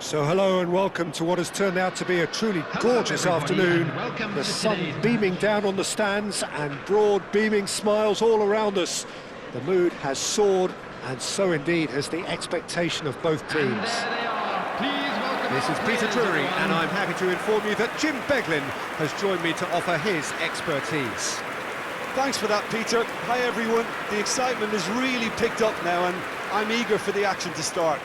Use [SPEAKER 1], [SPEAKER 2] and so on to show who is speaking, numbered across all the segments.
[SPEAKER 1] So hello and welcome to what has turned out to be a truly gorgeous afternoon. The sun beaming down on the stands and broad beaming smiles all around us. The mood has soared, and so indeed has the expectation of both teams. This is Peter Drury, and I'm happy to inform you that Jim Beglin has joined me to offer his expertise.
[SPEAKER 2] Thanks for that, Peter. Hi everyone. The excitement has really picked up now and I'm eager for the action to start.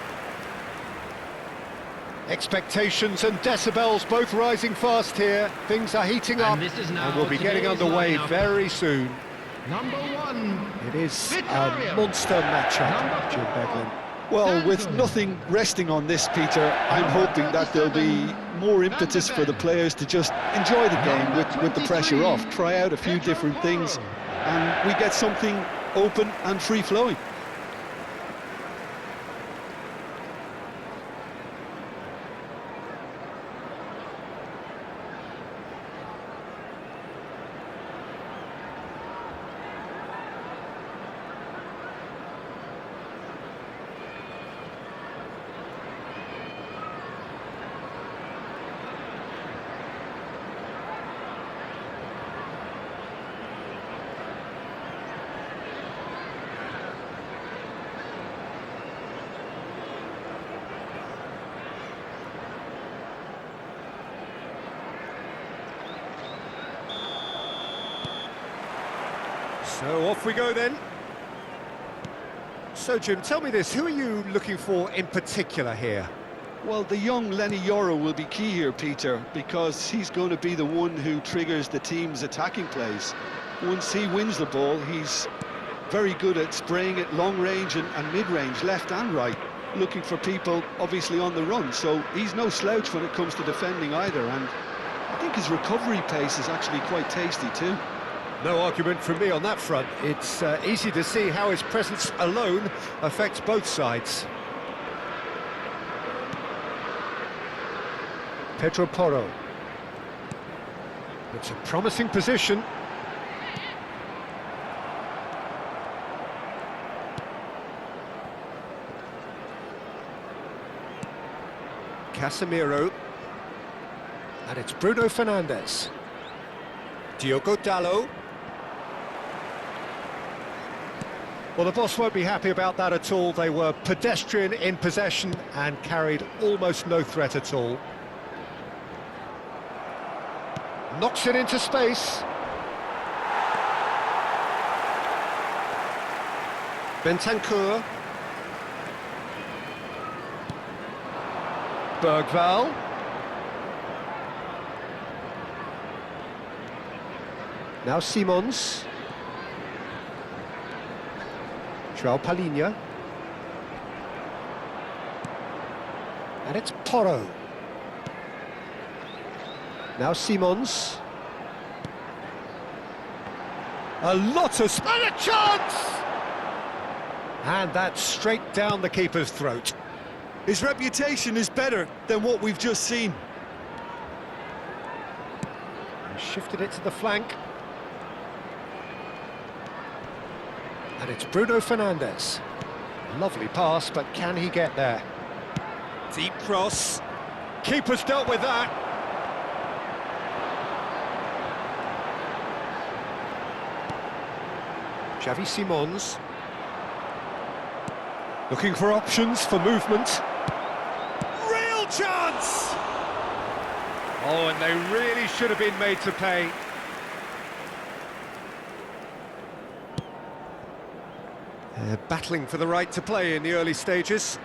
[SPEAKER 1] Expectations and decibels both rising fast here. Things are heating up and we'll be getting underway very soon.
[SPEAKER 3] Number 1.
[SPEAKER 1] It is a monster matchup, Jim Beglin.
[SPEAKER 2] Well, with nothing resting on this, Peter, I'm hoping that there'll be more impetus for the players to just enjoy the game with the pressure off, try out a few different things, and we get something open and free-flowing.
[SPEAKER 1] So off we go then. So Jim, tell me this, who are you looking for in particular here?
[SPEAKER 2] Well, the young Lenny Yoro will be key here, Peter, because he's going to be the one who triggers the team's attacking plays. Once he wins the ball, he's very good at spraying it long range and mid-range, left and right, looking for people obviously on the run. So he's no slouch when it comes to defending either, and I think his recovery pace is actually quite tasty too.
[SPEAKER 1] No argument from me on that front. It's easy to see how his presence alone affects both sides. Pedro Porro. It's a promising position. Casemiro. And it's Bruno Fernandes. Diogo Dalot. Well, the boss won't be happy about that at all. They were pedestrian in possession and carried almost no threat at all. Knocks it into space. Bentancur. Bergvall. Now Simons. João Palhinha. And it's Porro. Now Simons. A lot of... and a chance! And that's straight down the keeper's throat.
[SPEAKER 2] His reputation is better than what we've just seen.
[SPEAKER 1] He shifted it to the flank. And it's Bruno Fernandes. Lovely pass, but can he get there? Deep cross. Keeper's dealt with that. Xavi Simons. Looking for options for movement. Real chance! Oh, and they really should have been made to pay. They're battling for the right to play in the early stages.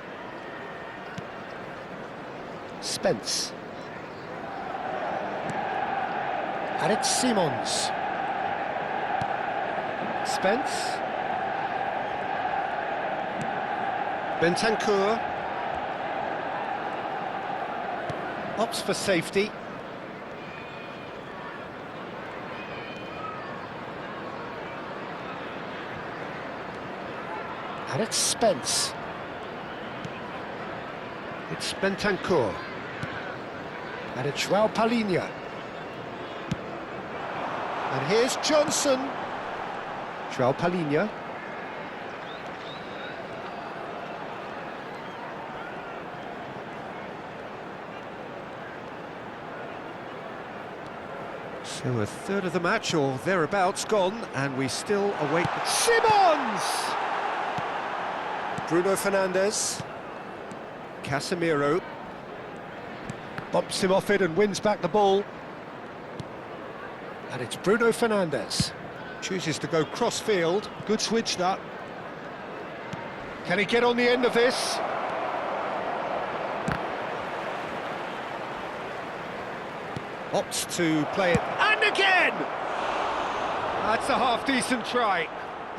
[SPEAKER 1] Spence. And it's Simons. Spence. Bentancur. Opts for safety. And it's Spence. It's Bentancur. And it's João Palhinha. And here's Johnson. João Palhinha. So a third of the match, or thereabouts, gone, and we still await Simons! Bruno Fernandes. Casemiro. Bumps him off it and wins back the ball. And it's Bruno Fernandes. Chooses to go cross-field.
[SPEAKER 2] Good switch, that.
[SPEAKER 1] Can he get on the end of this? Opts to play it. And again! That's a half-decent try.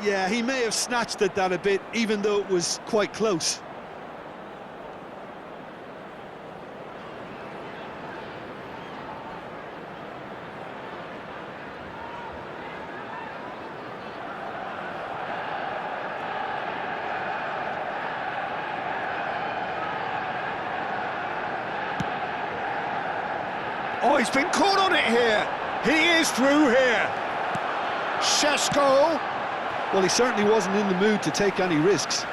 [SPEAKER 2] Yeah, he may have snatched at that a bit, even though it was quite close.
[SPEAKER 1] Oh, he's been caught on it here. He is through here. Šeško.
[SPEAKER 2] Well, he certainly wasn't in the mood to take any risks.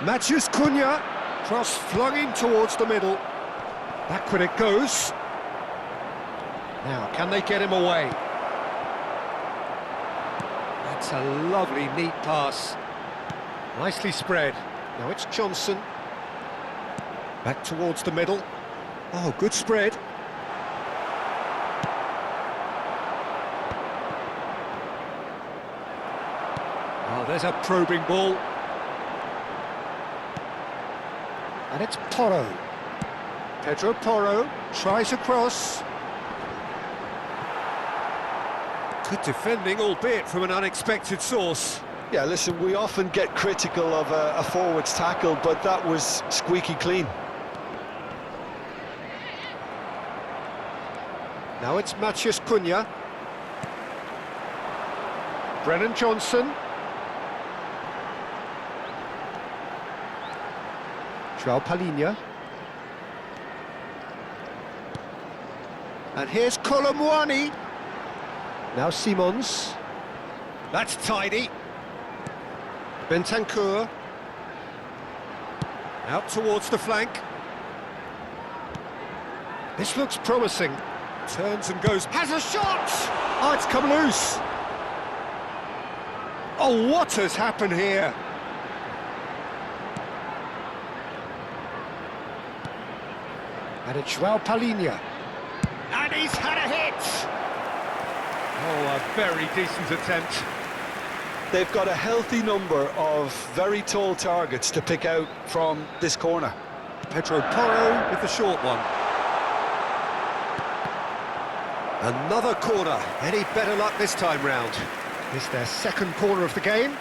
[SPEAKER 1] Matheus Cunha. Cross flung in towards the middle. Backward it goes. Now, can they get him away? That's a lovely, neat pass. Nicely spread. Now it's Johnson. Back towards the middle. Oh, good spread. Oh, there's a probing ball. And it's Porro. Pedro Porro tries across. Good defending, albeit from an unexpected source.
[SPEAKER 2] Yeah, listen, we often get critical of a forward's tackle, but that was squeaky clean.
[SPEAKER 1] Now it's Matheus Cunha. Brennan Johnson. João Palhinha. And here's Colomwani. Now Simons. That's tidy. Bentancur. Out towards the flank. This looks promising. Turns and goes, has a shot! Oh, it's come loose. Oh, what has happened here? And it's João Palhinha. And he's had a hit! Oh, a very decent attempt.
[SPEAKER 2] They've got a healthy number of very tall targets to pick out from this corner.
[SPEAKER 1] Pedro Porro with the short one. Another corner. Any better luck this time round? Is their second corner of the game.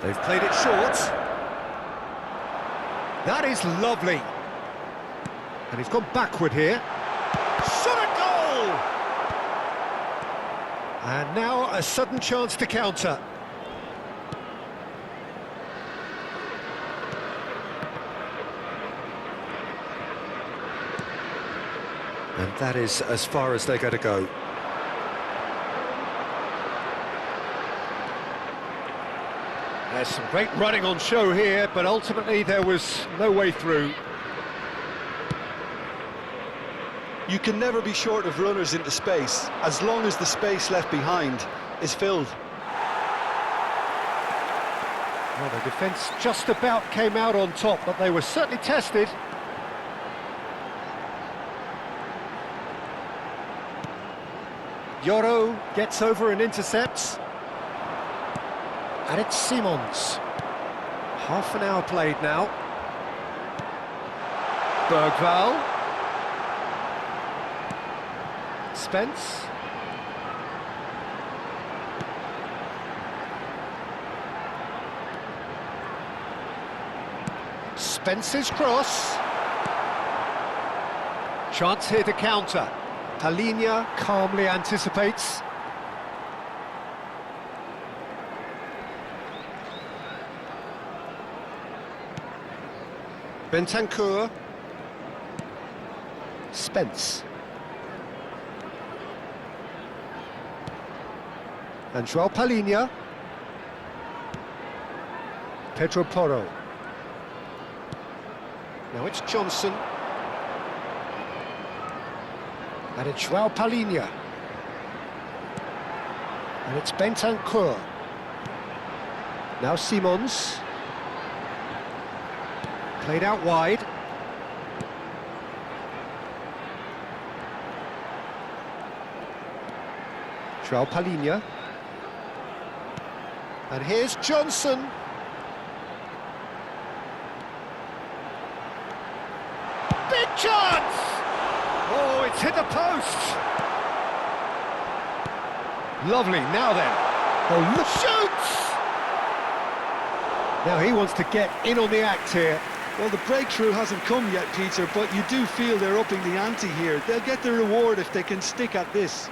[SPEAKER 1] They've played it short. That is lovely. And he's gone backward here. Shot a goal! And now a sudden chance to counter. And that is as far as they're going to go. There's some great running on show here, but ultimately there was no way through.
[SPEAKER 2] You can never be short of runners into space, as long as the space left behind is filled.
[SPEAKER 1] Well, the defence just about came out on top, but they were certainly tested. Yoro gets over and intercepts. And it's Simons. Half an hour played now. Bergvall. Spence. Spence's cross. Chance here to counter. Palhinha calmly anticipates. Bentancur. Spence. And João Palhinha. Pedro Porro. Now it's Johnson. And it's João Palhinha. And it's Bentancur. Now Simons. Played out wide. João Palhinha. And here's Johnson. Big chance! Oh, it's hit the post! Lovely, now then. Oh, look, shoots! Now he wants to get in on the act here.
[SPEAKER 2] Well, the breakthrough hasn't come yet, Peter, but you do feel they're upping the ante here. They'll get the reward if they can stick at this.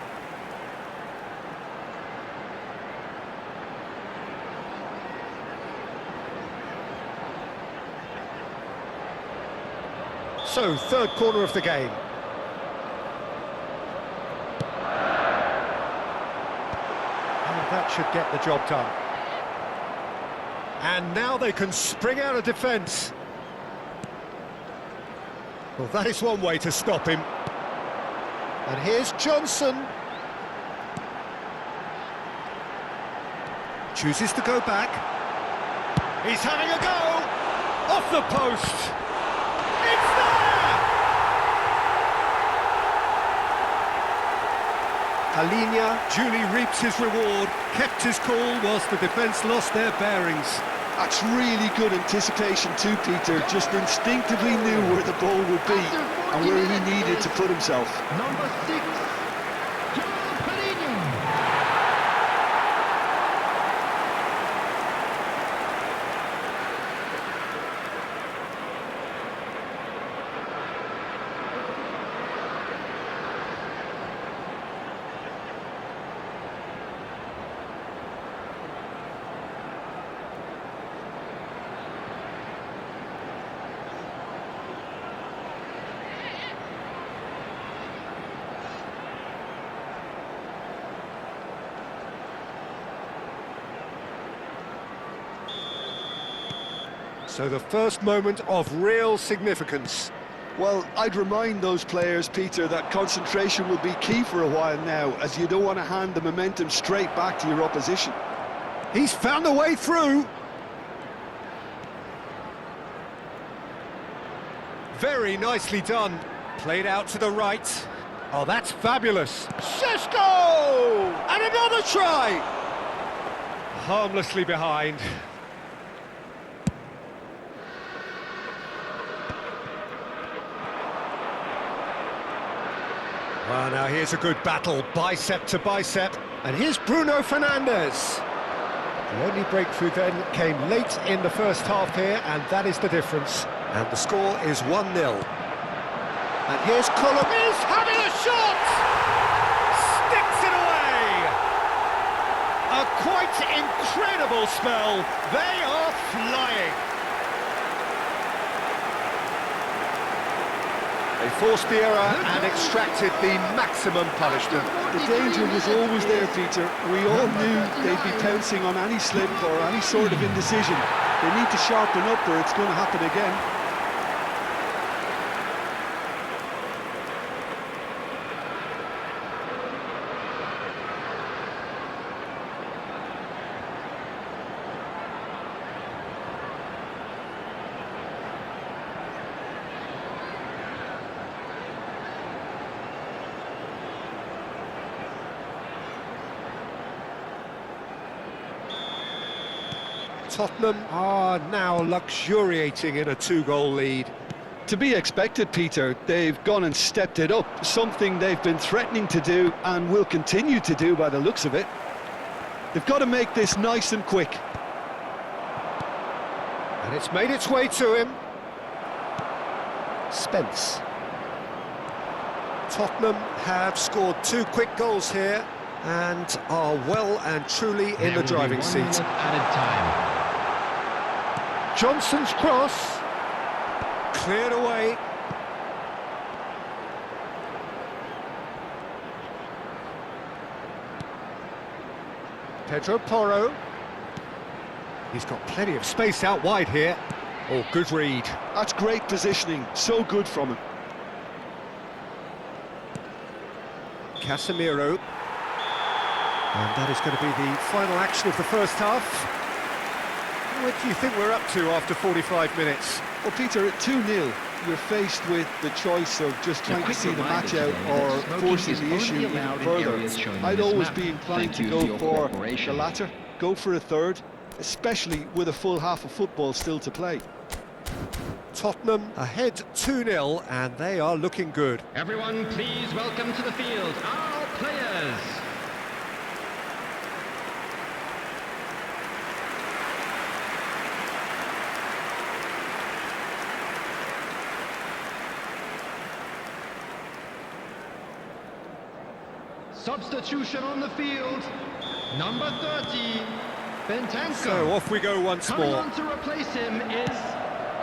[SPEAKER 1] So, third corner of the game. And that should get the job done. And now they can spring out of defence. Well, that is one way to stop him. And here's Johnson. Chooses to go back. He's having a go! Off the post! It's there! Palhinha duly reaps his reward, kept his cool whilst the defence lost their bearings.
[SPEAKER 2] That's really good anticipation too, Peter. Just instinctively knew where the ball would be and where he needed to put himself.
[SPEAKER 3] Number 6, João Palhinha.
[SPEAKER 1] So the first moment of real significance.
[SPEAKER 2] Well, I'd remind those players, Peter, that concentration will be key for a while now, as you don't want to hand the momentum straight back to your opposition.
[SPEAKER 1] He's found a way through. Very nicely done. Played out to the right. Oh, that's fabulous. Šeško! And another try! Harmlessly behind. Well, now here's a good battle, bicep to bicep. And here's Bruno Fernandes. The only breakthrough then came late in the first half here, and that is the difference. And the score is 1-0. And here's Cullum. He's having a shot! Sticks it away! A quite incredible spell. They are flying. They forced the error and extracted the maximum punishment.
[SPEAKER 2] The danger was always there, Peter. We all knew they'd be pouncing on any slip or any sort of indecision. They need to sharpen up or it's going to happen again.
[SPEAKER 1] Tottenham are now luxuriating in a two-goal lead.
[SPEAKER 2] To be expected, Peter. They've gone and stepped it up, something they've been threatening to do and will continue to do by the looks of it. They've got to make this nice and quick.
[SPEAKER 1] And it's made its way to him. Spence. Tottenham have scored 2 quick goals here and are well and truly in the driving seat.
[SPEAKER 3] Added time.
[SPEAKER 1] Johnson's cross. Cleared away. Pedro Porro. He's got plenty of space out wide here. Oh, good read.
[SPEAKER 2] That's great positioning, so good from him.
[SPEAKER 1] Casemiro. And that is going to be the final action of the first half. What do you think we're up to after 45 minutes?
[SPEAKER 2] Well, Peter, at 2-0, you're faced with the choice of just trying to see the match out or forcing the issue even further. I'd always be inclined to go for the latter, go for a third, especially with a full half of football still to play.
[SPEAKER 1] Tottenham ahead 2-0, and they are looking good.
[SPEAKER 3] Everyone, please welcome to the field our players. Substitution on the field. Number 30, Bentanco.
[SPEAKER 1] So off we go once
[SPEAKER 3] Coming
[SPEAKER 1] more.
[SPEAKER 3] on to replace him is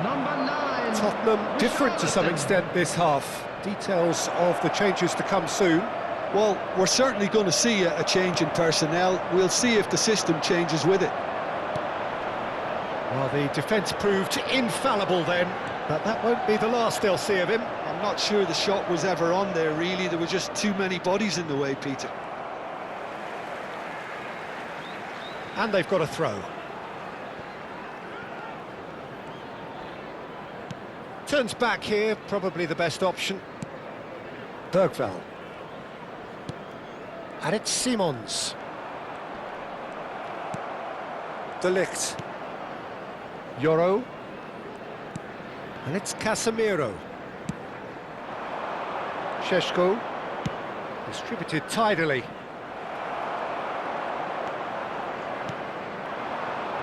[SPEAKER 3] number 9.
[SPEAKER 1] Tottenham different to some extent this half. Details of the changes to come soon.
[SPEAKER 2] Well, we're certainly going to see a change in personnel. We'll see if the system changes with it.
[SPEAKER 1] Well, the defence proved infallible then, but that won't be the last they'll see of him.
[SPEAKER 2] I'm not sure the shot was ever on there, really. There were just too many bodies in the way, Peter.
[SPEAKER 1] And they've got a throw. Turns back here, probably the best option. Bergvall. And it's Simons. De Ligt. Yoro. And it's Casemiro. Šeško. Distributed tidily.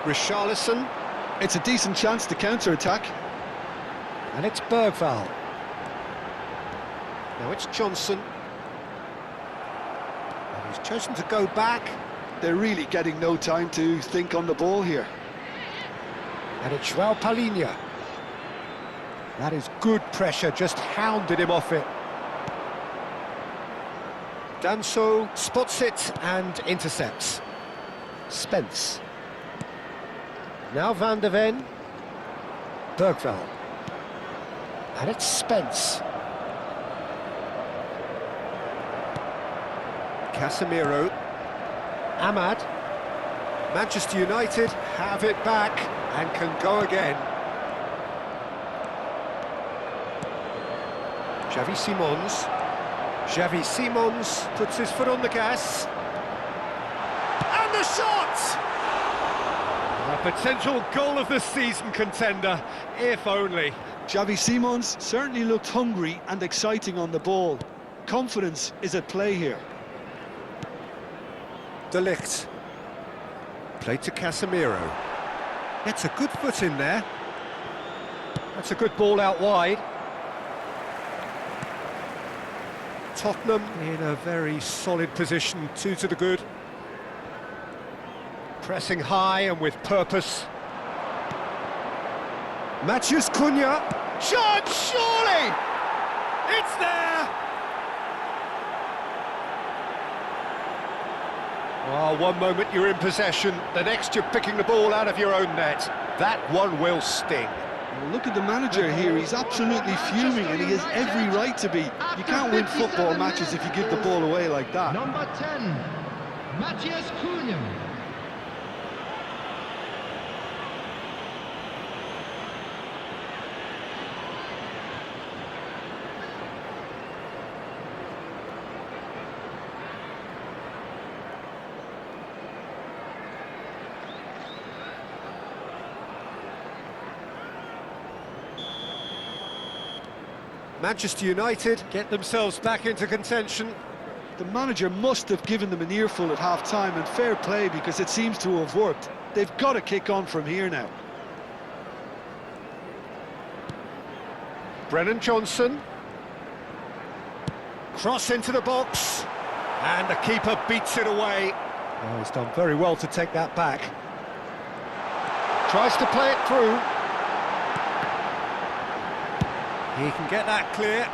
[SPEAKER 1] Richarlison.
[SPEAKER 2] It's a decent chance to counter-attack.
[SPEAKER 1] And it's Bergvall. Now it's Johnson. And he's chosen to go back.
[SPEAKER 2] They're really getting no time to think on the ball here.
[SPEAKER 1] And it's João Palhinha. That is good pressure, just hounded him off it. Danso spots it and intercepts. Spence. Now Van der Ven. Bergvall. And it's Spence. Casemiro. Ahmad. Manchester United have it back and can go again. Xavi Simons. Xavi Simons puts his foot on the gas. And the shot! A potential goal of the season contender, if only.
[SPEAKER 2] Xavi Simons certainly looked hungry and exciting on the ball. Confidence is at play here.
[SPEAKER 1] De Ligt. Played to Casemiro. Gets a good foot in there. That's a good ball out wide. Tottenham in a very solid position, 2 to the good. Pressing high and with purpose. Matheus Cunha. Shot, surely! It's there! Oh, one moment you're in possession, the next you're picking the ball out of your own net. That one will sting.
[SPEAKER 2] Well, look at the manager here, he's absolutely fuming and he has every right to be. You can't win football matches if you give the ball away like that.
[SPEAKER 3] Number 10, Matheus Cunha.
[SPEAKER 1] Manchester United get themselves back into contention.
[SPEAKER 2] The manager must have given them an earful at half-time, and fair play because it seems to have worked. They've got to kick on from here now.
[SPEAKER 1] Brennan Johnson. Cross into the box. And the keeper beats it away. Oh, he's done very well to take that back. Tries to play it through. He can get that clear.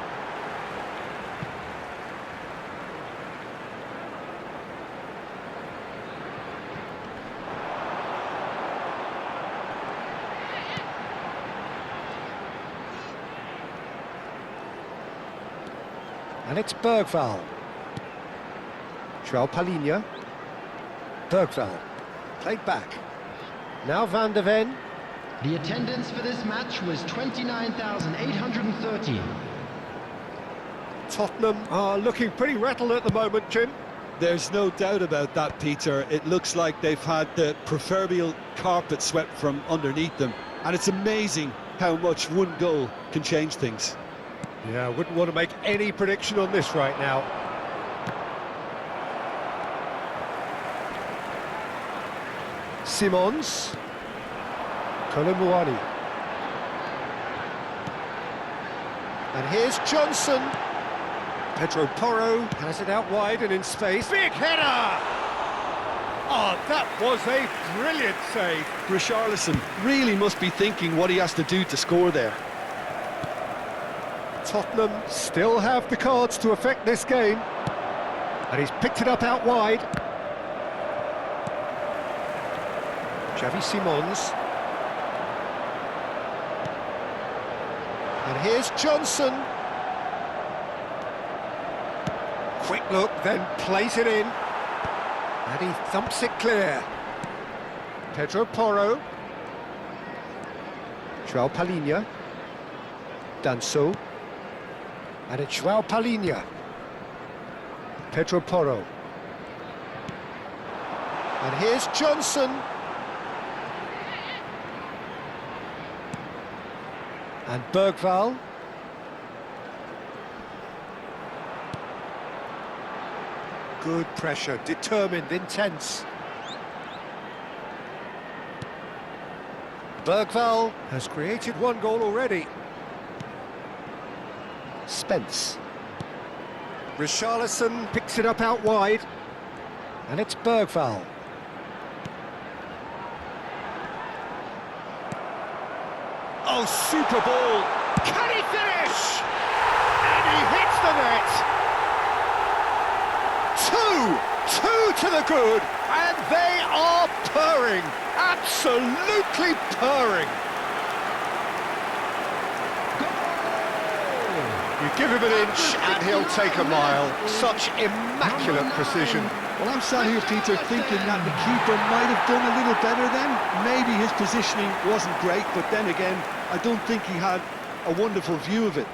[SPEAKER 1] And it's Bergvall. João Palhinha. Bergvall. Played back. Now Van de Ven.
[SPEAKER 3] The attendance for this match was 29,830.
[SPEAKER 1] Tottenham are looking pretty rattled at the moment, Jim.
[SPEAKER 2] There's no doubt about that, Peter. It looks like they've had the proverbial carpet swept from underneath them. And it's amazing how much one goal can change things.
[SPEAKER 1] Yeah, I wouldn't want to make any prediction on this right now. Simons. Kolomuani. And here's Johnson. Pedro Porro has it out wide and in space. Big header! Oh, that was a brilliant save.
[SPEAKER 2] Richarlison really must be thinking what he has to do to score there.
[SPEAKER 1] Tottenham still have the cards to affect this game. And he's picked it up out wide. Xavi Simons. And here's Johnson. Quick look, then plays it in. And he thumps it clear. Pedro Porro. João Palhinha. Danso. And it's João Palhinha. Pedro Porro. And here's Johnson. And Bergvall. Good pressure, determined, intense. Bergvall has created one goal already. Spence. Richarlison picks it up out wide. And it's Bergvall. Oh, super ball! Can he finish? And he hits the net! Two to the good, and they are purring, absolutely purring. You give him an inch and he'll take a mile. Such immaculate precision.
[SPEAKER 2] Well, I'm sat here, Peter, thinking that the keeper might have done a little better then. Maybe his positioning wasn't great, but then again, I don't think he had a wonderful view of it.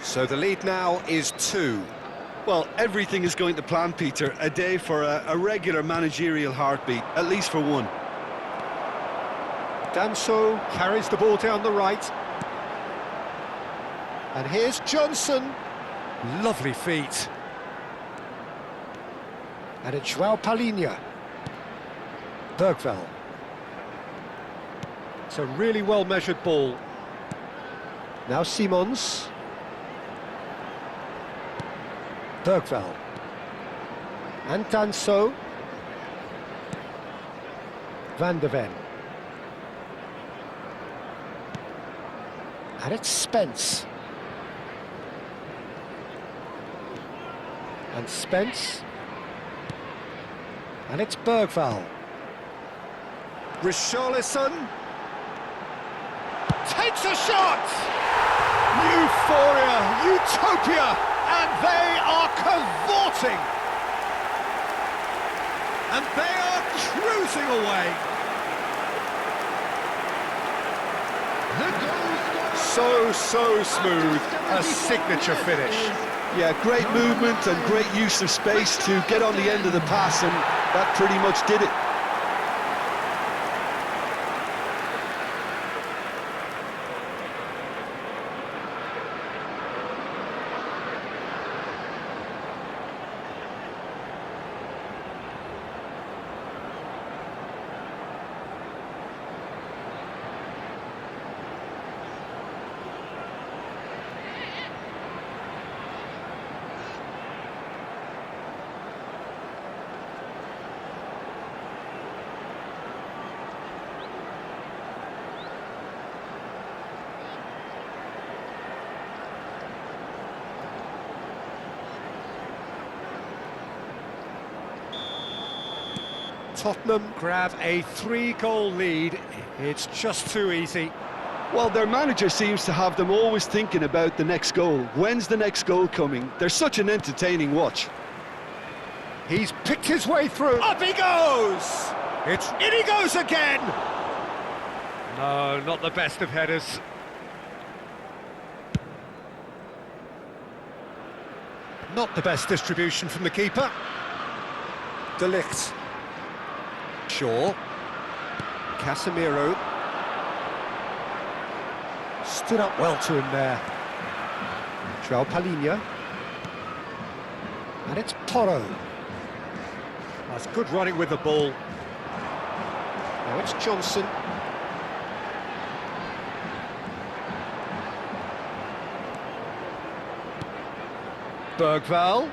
[SPEAKER 1] So the lead now is 2.
[SPEAKER 2] Well, everything is going to plan, Peter. A day for a regular managerial heartbeat, at least for one.
[SPEAKER 1] Danso carries the ball down the right. And here's Johnson. Lovely feet. And it's João Palhinha. Bergvall. It's a really well-measured ball. Now Simons. Bergvall. And Danso. Van de Ven. And it's Spence. And Spence. And it's Bergvall. Richarlison. Takes a shot! Euphoria, utopia! And they are cavorting. And they are cruising away. So smooth. A signature finish.
[SPEAKER 2] Yeah, great movement and great use of space to get on the end of the pass, and that pretty much did it.
[SPEAKER 1] Tottenham grab a 3-goal lead. It's just too easy.
[SPEAKER 2] Well, their manager seems to have them always thinking about the next goal. When's the next goal coming? They're such an entertaining watch.
[SPEAKER 1] He's picked his way through. Up he goes! In he goes again! No, not the best of headers. Not the best distribution from the keeper. De Ligt. Shaw. Casemiro. Stood up well to him there. João Palhinha. And it's Porro. That's good running with the ball. Now it's Johnson. Bergvall.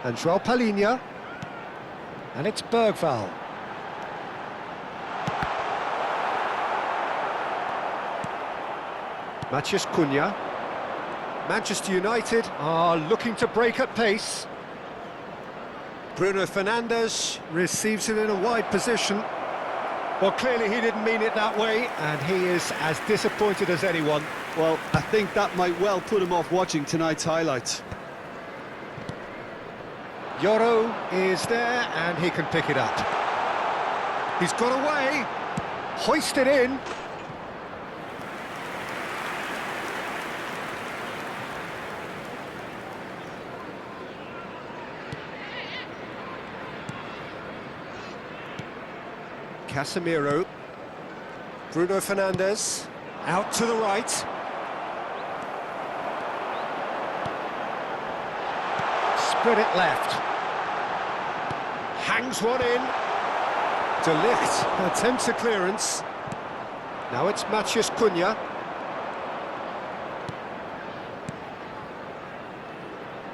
[SPEAKER 1] And João Palhinha. And it's Bergvall. Matheus Cunha. Manchester United are looking to break at pace. Bruno Fernandes receives it in a wide position. Well, clearly he didn't mean it that way, and he is as disappointed as anyone.
[SPEAKER 2] Well, I think that might well put him off watching tonight's highlights.
[SPEAKER 1] Yoro is there, and he can pick it up. He's got away. Hoisted in. Casemiro. Bruno Fernandes. Out to the right. Spread it left. Hangs one in. De Ligt attempts a clearance. Now it's Matheus Cunha.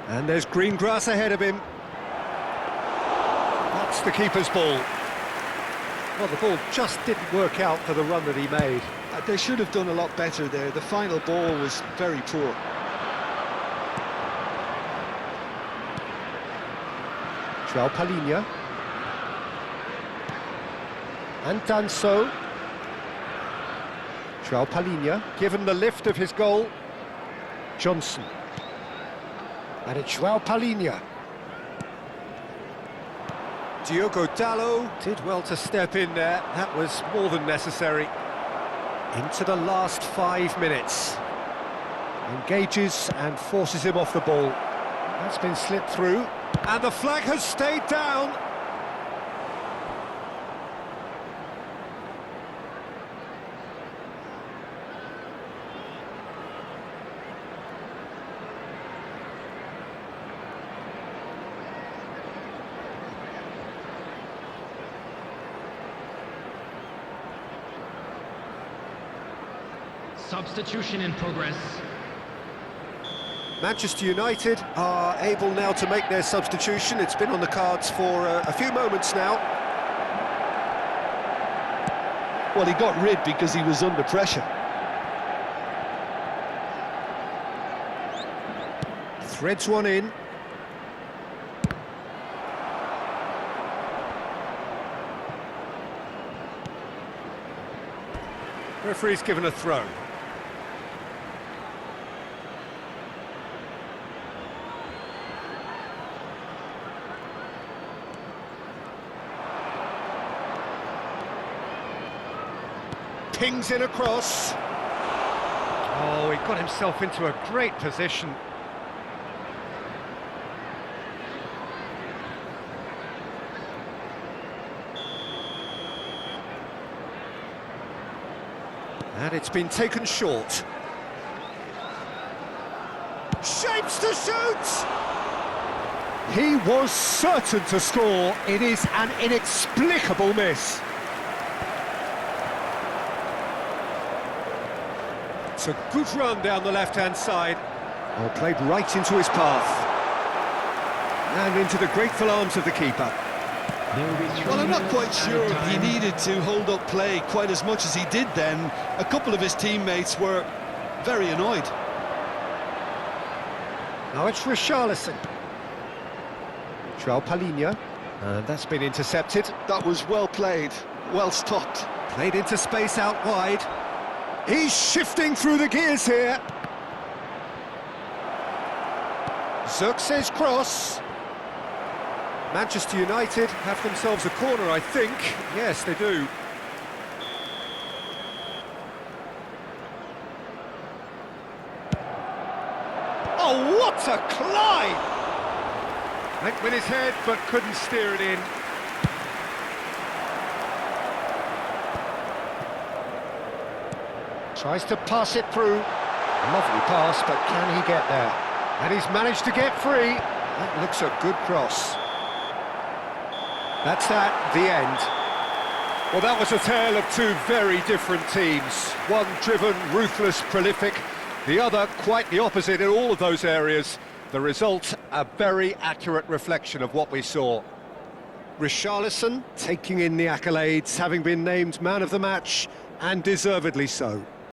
[SPEAKER 1] And there's green grass ahead of him. That's the keeper's ball. Well, the ball just didn't work out for the run that he made.
[SPEAKER 2] They should have done a lot better there. The final ball was very poor.
[SPEAKER 1] João Palhinha. And done so. João Palhinha, given the lift of his goal. Johnson. And it's João Palhinha. Diogo Dalot did well to step in there. That was more than necessary. Into the last 5 minutes. Engages and forces him off the ball. That's been slipped through. And the flag has stayed down.
[SPEAKER 3] Substitution in progress.
[SPEAKER 1] Manchester United are able now to make their substitution. It's been on the cards for a few moments now.
[SPEAKER 2] Well, he got rid because he was under pressure.
[SPEAKER 1] Threads one in. Referee's given a throw. Pings in across. Oh, he got himself into a great position. And it's been taken short. Shapes to shoot! He was certain to score. It is an inexplicable miss. It's a good run down the left-hand side. Oh, played right into his path. And into the grateful arms of the keeper.
[SPEAKER 2] Well, I'm not quite sure he needed to hold up play quite as much as he did then. A couple of his teammates were very annoyed.
[SPEAKER 1] Now it's Richarlison. João Palhinha, and that's been intercepted.
[SPEAKER 2] That was well played, well stopped.
[SPEAKER 1] Played into space out wide. He's shifting through the gears here. Xerxes cross. Manchester United have themselves a corner, I think. Yes, they do. Oh, what a climb! Went with his head, but couldn't steer it in. Tries to pass it through. Lovely pass, but can he get there? And he's managed to get free. That looks a good cross. That's that, the end. Well, that was a tale of two very different teams. One driven, ruthless, prolific. The other quite the opposite in all of those areas. The result, a very accurate reflection of what we saw. Richarlison taking in the accolades, having been named man of the match, and deservedly so.